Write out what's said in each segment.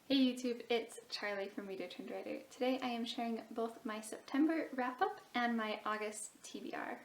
Hey YouTube, it's Charlie from Reader Turned Writer. Today I am sharing both my September wrap-up and my August TBR.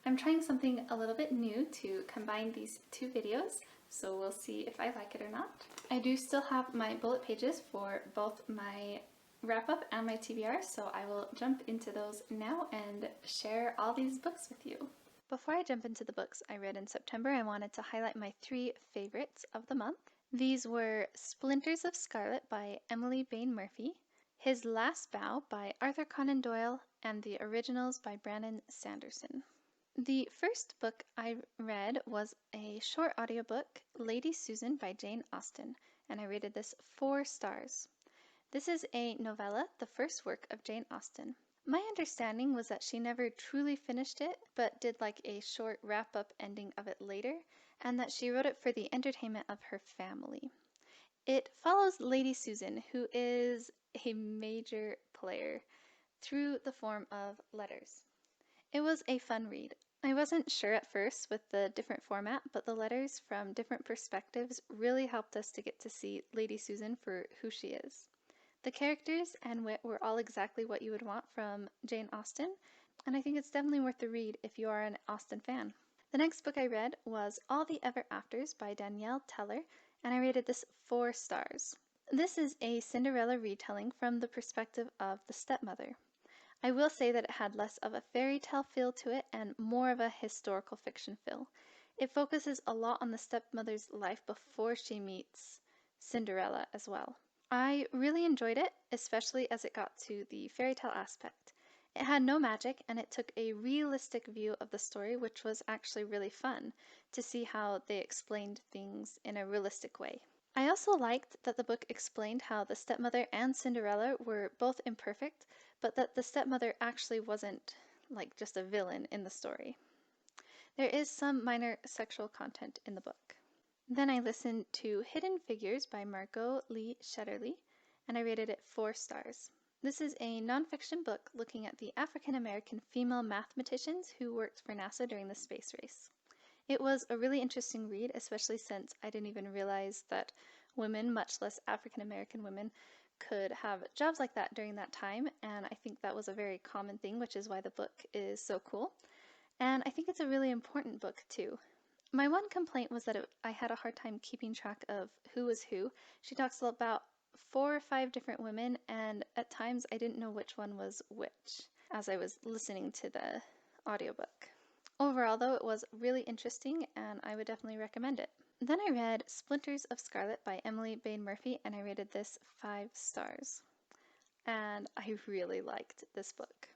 I'm trying something a little bit new to combine these two videos, so we'll see if I like it or not. I do still have my bullet pages for both my wrap-up and my TBR, so I will jump into those now and share all these books with you. Before I jump into the books I read in September, I wanted to highlight my three favorites of the month. These were Splinters of Scarlet by Emily Bain Murphy, His Last Bow by Arthur Conan Doyle, and the originals by Brandon Sanderson. The first book I read was a short audiobook, Lady Susan by Jane Austen, and I rated this 4 stars. This is a novella, the first work of Jane Austen. My understanding was that she never truly finished it, but did like a short wrap-up ending of it later, and that she wrote it for the entertainment of her family. It follows Lady Susan, who is a major player, through the form of letters. It was a fun read. I wasn't sure at first with the different format, but the letters from different perspectives really helped us to get to see Lady Susan for who she is. The characters and wit were all exactly what you would want from Jane Austen, and I think it's definitely worth the read if you are an Austen fan. The next book I read was All the Ever Afters by Danielle Teller, and I rated this 4 stars. This is a Cinderella retelling from the perspective of the stepmother. I will say that it had less of a fairy tale feel to it and more of a historical fiction feel. It focuses a lot on the stepmother's life before she meets Cinderella as well. I really enjoyed it, especially as it got to the fairy tale aspect. It had no magic, and it took a realistic view of the story, which was actually really fun to see how they explained things in a realistic way. I also liked that the book explained how the stepmother and Cinderella were both imperfect, but that the stepmother actually wasn't like just a villain in the story. There is some minor sexual content in the book. Then I listened to Hidden Figures by Margot Lee Shetterly, and I rated it 4 stars. This is a nonfiction book looking at the African American female mathematicians who worked for NASA during the space race. It was a really interesting read, especially since I didn't even realize that women, much less African American women, could have jobs like that during that time, and I think that was a very common thing, which is why the book is so cool. And I think it's a really important book too. My one complaint was that I had a hard time keeping track of who was who. She talks about 4 or 5 different women, and at times I didn't know which one was which as I was listening to the audiobook. Overall, though, it was really interesting, and I would definitely recommend it. Then I read Splinters of Scarlet by Emily Bain Murphy, and I rated this 5 stars. And I really liked this book.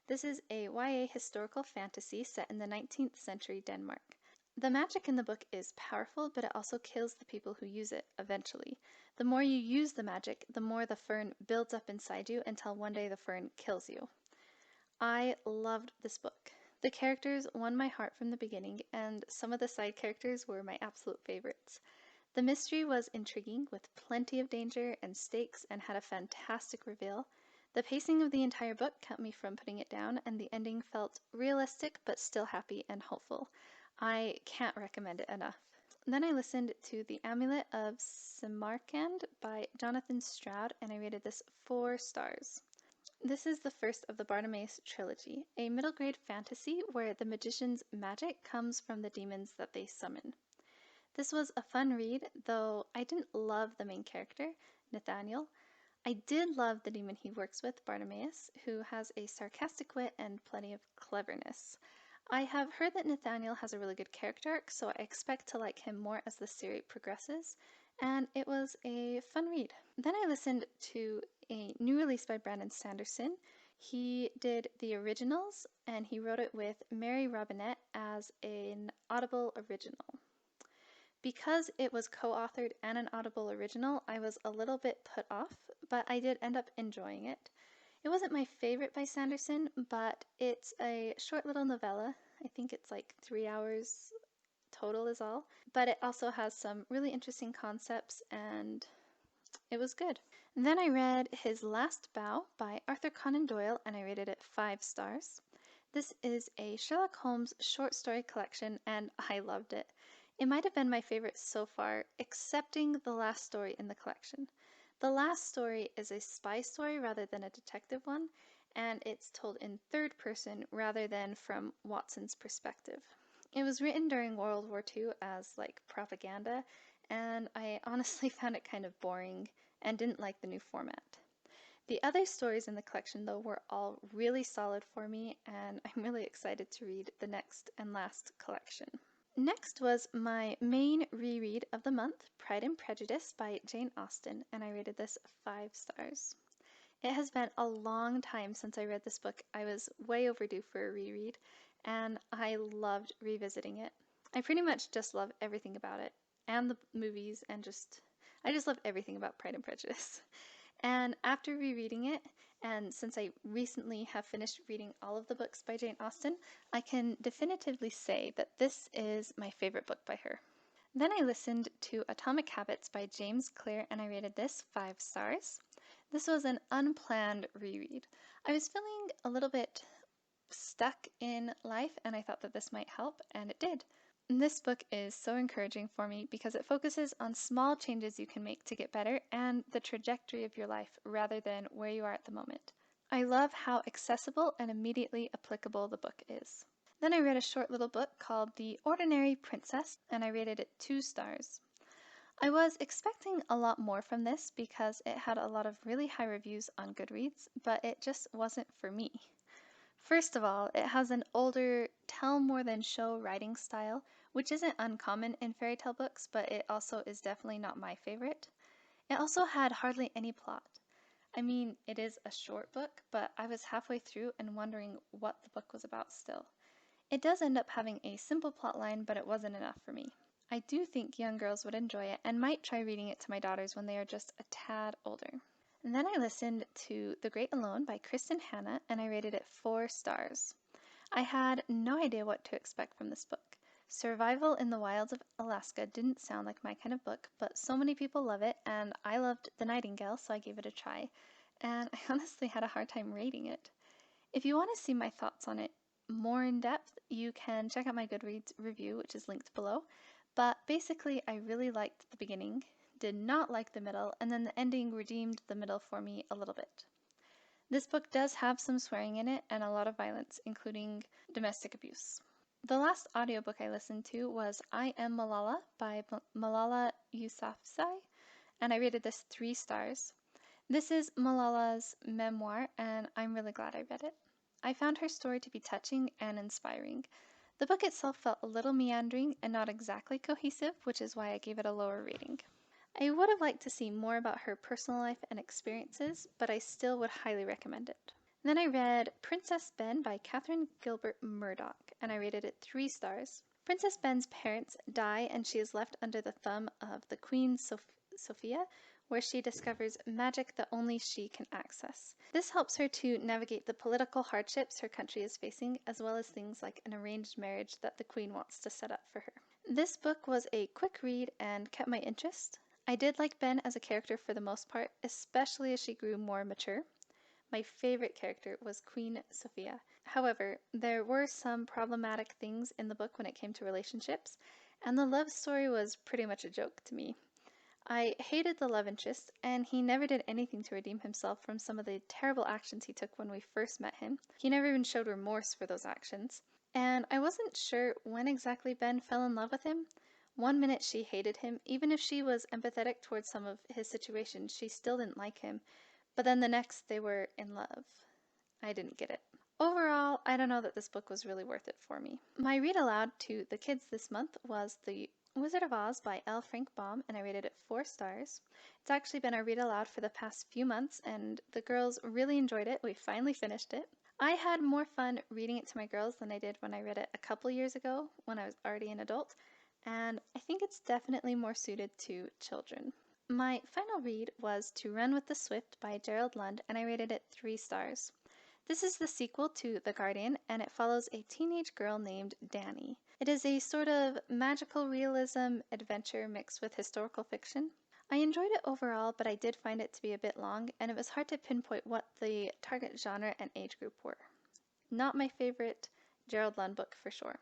This is a YA historical fantasy set in the 19th century Denmark. The magic in the book is powerful, but it also kills the people who use it eventually. The more you use the magic, the more the fern builds up inside you until one day the fern kills you. I loved this book. The characters won my heart from the beginning, and some of the side characters were my absolute favorites. The mystery was intriguing, with plenty of danger and stakes, and had a fantastic reveal. The pacing of the entire book kept me from putting it down, and the ending felt realistic but still happy and hopeful. I can't recommend it enough. Then I listened to The Amulet of Samarkand by Jonathan Stroud, and I rated this 4 stars. This is the first of the Bartimaeus trilogy, a middle grade fantasy where the magician's magic comes from the demons that they summon. This was a fun read, though I didn't love the main character, Nathaniel. I did love the demon he works with, Bartimaeus, who has a sarcastic wit and plenty of cleverness. I have heard that Nathaniel has a really good character arc, so I expect to like him more as the series progresses, and it was a fun read. Then I listened to a new release by Brandon Sanderson. He did the originals, and he wrote it with Mary Robinette as an Audible original. Because it was co-authored and an Audible original, I was a little bit put off, but I did end up enjoying it. It wasn't my favorite by Sanderson, but it's a short little novella. I think it's like 3 hours total is all. But it also has some really interesting concepts, and it was good. Then I read His Last Bow by Arthur Conan Doyle, and I rated it 5 stars. This is a Sherlock Holmes short story collection, and I loved it. It might have been my favorite so far, excepting the last story in the collection. The last story is a spy story rather than a detective one, and it's told in third person rather than from Watson's perspective. It was written during World War II as like propaganda, and I honestly found it kind of boring and didn't like the new format. The other stories in the collection, though, were all really solid for me, and I'm really excited to read the next and last collection. Next was my main reread of the month, Pride and Prejudice by Jane Austen, and I rated this 5 stars. It has been a long time since I read this book. I was way overdue for a reread, and I loved revisiting it. I pretty much just love everything about it, and the movies, and I just love everything about Pride and Prejudice. And after rereading it, and since I recently have finished reading all of the books by Jane Austen, I can definitively say that this is my favorite book by her. Then I listened to Atomic Habits by James Clear, and I rated this 5 stars. This was an unplanned reread. I was feeling a little bit stuck in life, and I thought that this might help, and it did. This book is so encouraging for me because it focuses on small changes you can make to get better and the trajectory of your life rather than where you are at the moment. I love how accessible and immediately applicable the book is. Then I read a short little book called The Ordinary Princess, and I rated it 2 stars. I was expecting a lot more from this because it had a lot of really high reviews on Goodreads, but it just wasn't for me. First of all, it has an older, tell more than show writing style, which isn't uncommon in fairy tale books, but it also is definitely not my favorite. It also had hardly any plot. I mean, it is a short book, but I was halfway through and wondering what the book was about still. It does end up having a simple plot line, but it wasn't enough for me. I do think young girls would enjoy it and might try reading it to my daughters when they are just a tad older. And then I listened to The Great Alone by Kristen Hanna, and I rated it 4 stars. I had no idea what to expect from this book. Survival in the Wilds of Alaska didn't sound like my kind of book, but so many people love it, and I loved The Nightingale, so I gave it a try. And I honestly had a hard time rating it. If you want to see my thoughts on it more in depth, you can check out my Goodreads review, which is linked below. But basically, I really liked the beginning, did not like the middle, and then the ending redeemed the middle for me a little bit. This book does have some swearing in it and a lot of violence, including domestic abuse. The last audiobook I listened to was I Am Malala by Malala Yousafzai, and I rated this 3 stars. This is Malala's memoir, and I'm really glad I read it. I found her story to be touching and inspiring. The book itself felt a little meandering and not exactly cohesive, which is why I gave it a lower rating. I would have liked to see more about her personal life and experiences, but I still would highly recommend it. Then I read Princess Ben by Catherine Gilbert Murdoch, and I rated it 3 stars. Princess Ben's parents die, and she is left under the thumb of the Queen Sophia, where she discovers magic that only she can access. This helps her to navigate the political hardships her country is facing, as well as things like an arranged marriage that the Queen wants to set up for her. This book was a quick read and kept my interest. I did like Ben as a character for the most part, especially as she grew more mature. My favorite character was Queen Sophia. However, there were some problematic things in the book when it came to relationships, and the love story was pretty much a joke to me. I hated the love interest, and he never did anything to redeem himself from some of the terrible actions he took when we first met him. He never even showed remorse for those actions. And I wasn't sure when exactly Ben fell in love with him. One minute she hated him, even if she was empathetic towards some of his situations, she still didn't like him. But then the next they were in love. I didn't get it. Overall, I don't know that this book was really worth it for me. My read aloud to the kids this month was The Wizard of Oz by L. Frank Baum, and I rated it 4 stars. It's actually been our read aloud for the past few months, and the girls really enjoyed it. We finally finished it. I had more fun reading it to my girls than I did when I read it a couple years ago when I was already an adult, and I think it's definitely more suited to children. My final read was To Run with the Swift by Gerald Lund, and I rated it 3 stars. This is the sequel to The Guardian, and it follows a teenage girl named Dani. It is a sort of magical realism adventure mixed with historical fiction. I enjoyed it overall, but I did find it to be a bit long, and it was hard to pinpoint what the target genre and age group were. Not my favorite Gerald Lund book for sure.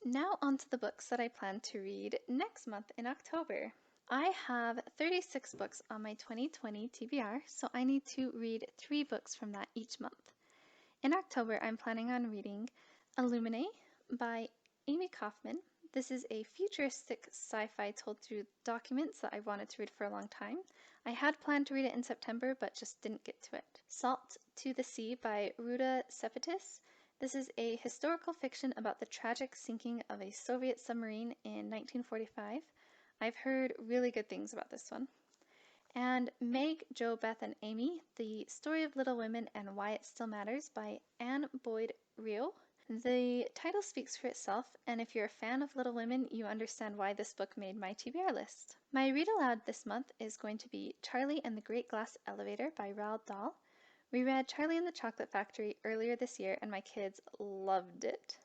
Now on to the books that I plan to read next month in October. I have 36 books on my 2020 TBR, so I need to read 3 books from that each month. In October, I'm planning on reading Illuminae by Amy Kaufman. This is a futuristic sci-fi told through documents that I wanted to read for a long time. I had planned to read it in September, but just didn't get to it. Salt to the Sea by Ruta Sepetys. This is a historical fiction about the tragic sinking of a Soviet submarine in 1945. I've heard really good things about this one. And Meg, Jo, Beth, and Amy, The Story of Little Women and Why It Still Matters by Anne Boyd Rio. The title speaks for itself, and if you're a fan of Little Women, you understand why this book made my TBR list. My read aloud this month is going to be Charlie and the Great Glass Elevator by Roald Dahl. We read Charlie and the Chocolate Factory earlier this year, and my kids loved it.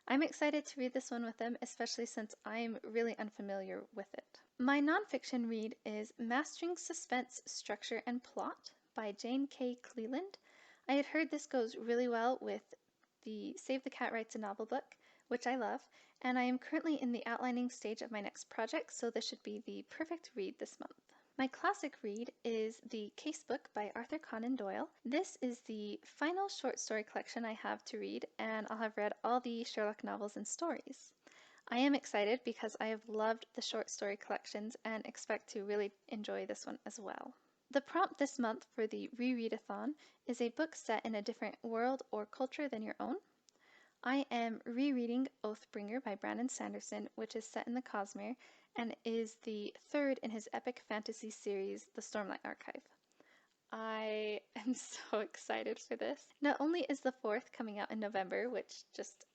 I'm excited to read this one with them, especially since I'm really unfamiliar with it. My nonfiction read is Mastering Suspense, Structure, and Plot by Jane K. Cleland. I had heard this goes really well with the Save the Cat Writes a Novel book, which I love, and I am currently in the outlining stage of my next project, so this should be the perfect read this month. My classic read is The Casebook by Arthur Conan Doyle. This is the final short story collection I have to read, and I'll have read all the Sherlock novels and stories. I am excited because I have loved the short story collections and expect to really enjoy this one as well. The prompt this month for the Rereadathon is a book set in a different world or culture than your own. I am rereading Oathbringer by Brandon Sanderson, which is set in the Cosmere and is the third in his epic fantasy series, The Stormlight Archive. I am so excited for this. Not only is the fourth coming out in November, which just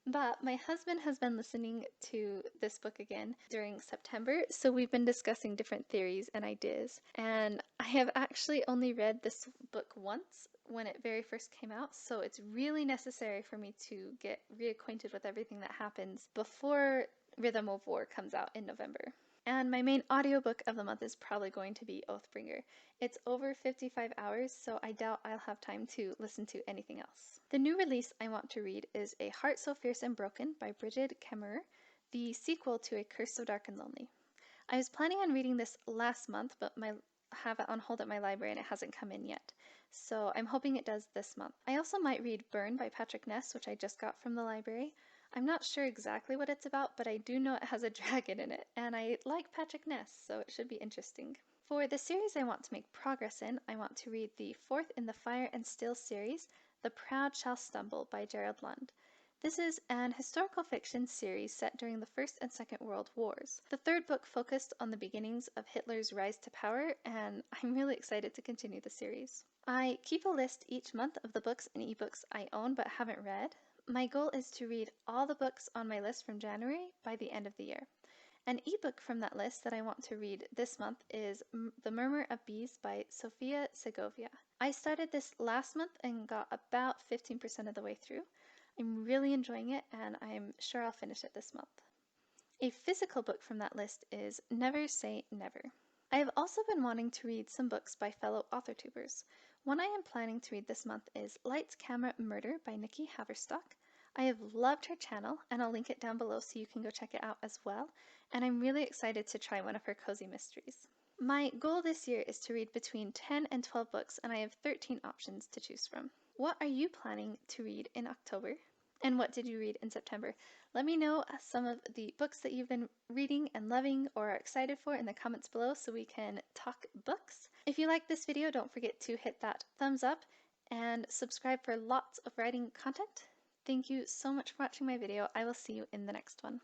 but my husband has been listening to this book again during September, so we've been discussing different theories and ideas. And I have actually only read this book once when it very first came out, so it's really necessary for me to get reacquainted with everything that happens before Rhythm of War comes out in November. And my main audiobook of the month is probably going to be Oathbringer. It's over 55 hours, so I doubt I'll have time to listen to anything else. The new release I want to read is A Heart So Fierce and Broken by Bridget Kemmerer, the sequel to A Curse So Dark and Lonely. I was planning on reading this last month, but I have it on hold at my library and it hasn't come in yet. So I'm hoping it does this month. I also might read Burn by Patrick Ness, which I just got from the library. I'm not sure exactly what it's about, but I do know it has a dragon in it, and I like Patrick Ness, so it should be interesting. For the series I want to make progress in, I want to read the fourth in the Fire and Steel series, The Proud Shall Stumble by Gerald Lund. This is an historical fiction series set during the First and Second World Wars. The third book focused on the beginnings of Hitler's rise to power, and I'm really excited to continue the series. I keep a list each month of the books and ebooks I own but haven't read. My goal is to read all the books on my list from January by the end of the year. An ebook from that list that I want to read this month is The Murmur of Bees by Sofia Segovia. I started this last month and got about 15% of the way through. I'm really enjoying it and I'm sure I'll finish it this month. A physical book from that list is Never Say Never. I have also been wanting to read some books by fellow authortubers. One I am planning to read this month is Lights, Camera, Murder by Nikki Haverstock. I have loved her channel, and I'll link it down below so you can go check it out as well, and I'm really excited to try one of her cozy mysteries. My goal this year is to read between 10 and 12 books, and I have 13 options to choose from. What are you planning to read in October? And what did you read in September? Let me know some of the books that you've been reading and loving or are excited for in the comments below so we can talk books. If you like this video, don't forget to hit that thumbs up and subscribe for lots of writing content. Thank you so much for watching my video. I will see you in the next one.